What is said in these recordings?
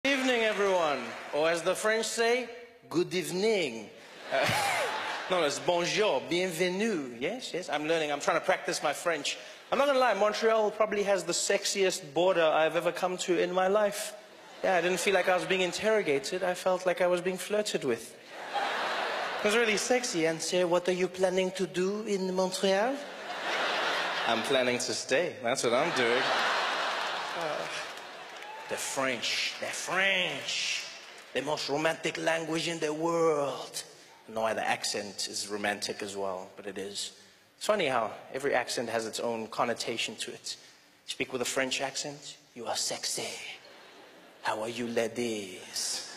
Good evening, everyone. Or as the French say, good evening. No, it's bonjour, bienvenue. Yes, yes, I'm learning. I'm trying to practice my French. I'm not gonna lie, Montreal probably has the sexiest border I've ever come to in my life. Yeah, I didn't feel like I was being interrogated. I felt like I was being flirted with. It was really sexy. And say, what are you planning to do in Montreal? I'm planning to stay. That's what I'm doing. The French. The most romantic language in the world. I don't know why the accent is romantic as well, but it is. It's funny how every accent has its own connotation to it. You speak with a French accent, you are sexy. How are you, ladies?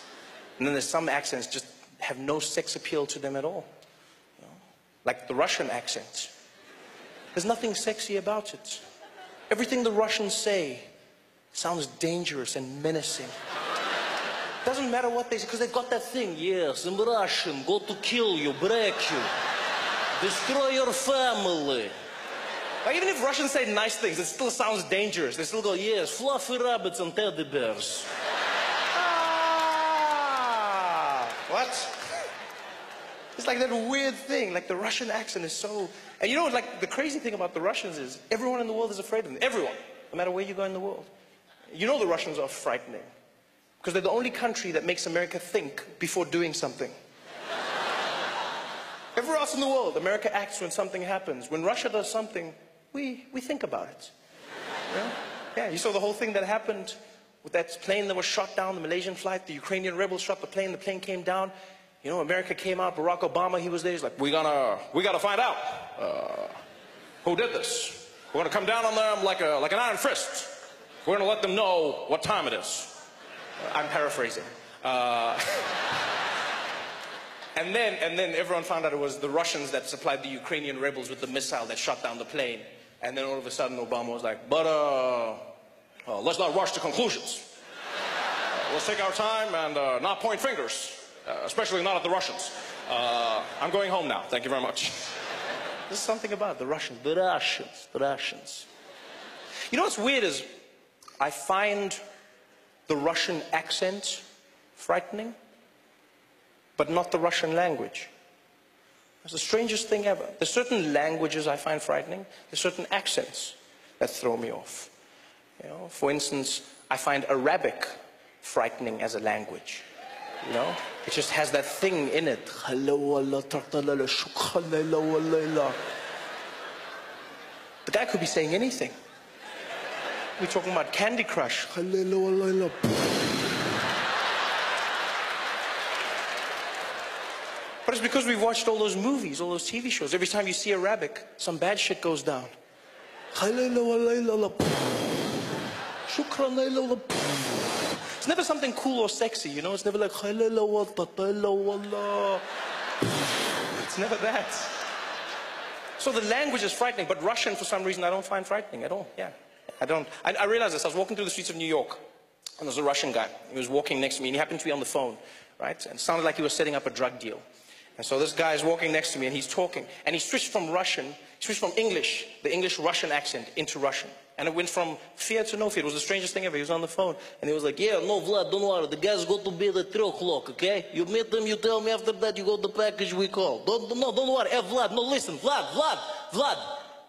And then there's some accents just have no sex appeal to them at all. You know? Like the Russian accent. There's nothing sexy about it. Everything the Russians say sounds dangerous and menacing. Doesn't matter what they say, because they've got that thing. Yes, I'm Russian, go to kill you, break you, destroy your family. Like, even if Russians say nice things, it still sounds dangerous. They still go, yes, fluffy rabbits and teddy bears. What? It's like that weird thing, like the Russian accent is so... And you know, like, the crazy thing about the Russians is everyone in the world is afraid of them. Everyone, no matter where you go in the world. You know the Russians are frightening. Because they're the only country that makes America think before doing something. Everywhere else in the world, America acts when something happens. When Russia does something, we think about it. You know? Yeah, you saw the whole thing that happened with that plane that was shot down, the Malaysian flight. The Ukrainian rebels shot the plane came down. You know, America came out, Barack Obama, he was there. He's like, we gotta find out who did this. We're gonna come down on them like an iron fist. We're gonna let them know what time it is. I'm paraphrasing. And then everyone found out it was the Russians that supplied the Ukrainian rebels with the missile that shot down the plane. And then all of a sudden Obama was like, but let's not rush to conclusions. Let's take our time and not point fingers, especially not at the Russians. I'm going home now. Thank you very much. There's something about the Russians. The Russians. You know what's weird is I find the Russian accent frightening, but not the Russian language. It's the strangest thing ever. There's certain languages I find frightening. There's certain accents that throw me off. You know, for instance, I find Arabic frightening as a language. You know, it just has that thing in it. The guy could be saying anything. We're talking about Candy Crush. But it's because we've watched all those movies, all those TV shows. Every time you see Arabic, some bad shit goes down. It's never something cool or sexy, you know? It's never like... It's never that. So the language is frightening, but Russian, for some reason, I don't find frightening at all. Yeah. I realized this. I was walking through the streets of New York, and there was a Russian guy. He was walking next to me, and he happened to be on the phone, right? And it sounded like he was setting up a drug deal. And so this guy is walking next to me, and he's talking. And he switched from English, the English-Russian accent, into Russian. And it went from fear to no fear. It was the strangest thing ever. He was on the phone, and he was like, yeah, no, Vlad, don't worry. The guys go to bed at 3 o'clock, okay? You meet them, you tell me after that, you got the package we call. Don't worry. Hey, Vlad, no, listen. Vlad.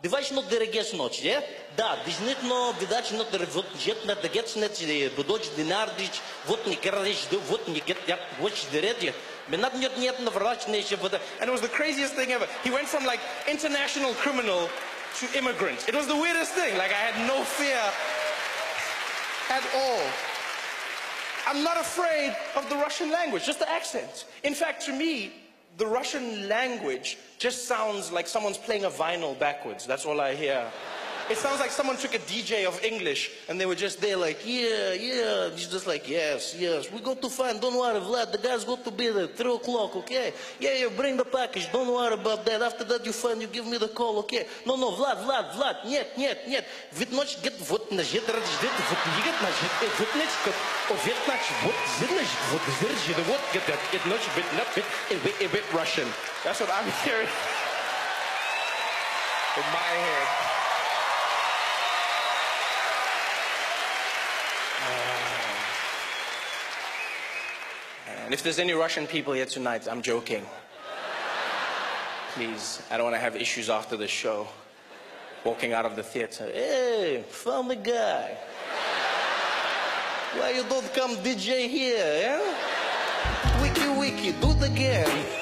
Давайте но дерегеш ночь, yeah? Да, действительно, видать, но вот жет на дегец нет, будоч динардич, вот не крадешь, вот не get, я вот дередje. Менат нет на врачные вода. And it was the craziest thing ever. He went from like international criminal to immigrant. It was the weirdest thing. Like I had no fear at all. I'm not afraid of the Russian language, just the accent. In fact, to me, the Russian language just sounds like someone's playing a vinyl backwards. That's all I hear. It sounds like someone took a DJ of English and they were just there like, yeah. He's just like, yes. We go to find, don't worry, Vlad, the guys go to bed at 3 o'clock, okay? Yeah, bring the package, don't worry about that. After that you find, you give me the call, okay? No, Vlad, нет. Ведь ночь, вот на жет, ради ждет, вот егет на жет, вот ночь, овет ночь, вот зерночь, вот зерночь, вот get ночь, a bit Russian. That's what I'm hearing in my head. And if there's any Russian people here tonight, I'm joking. Please, I don't want to have issues after the show. Walking out of the theater, hey, funny guy. Why you don't come DJ here, yeah? Wiki, do it again.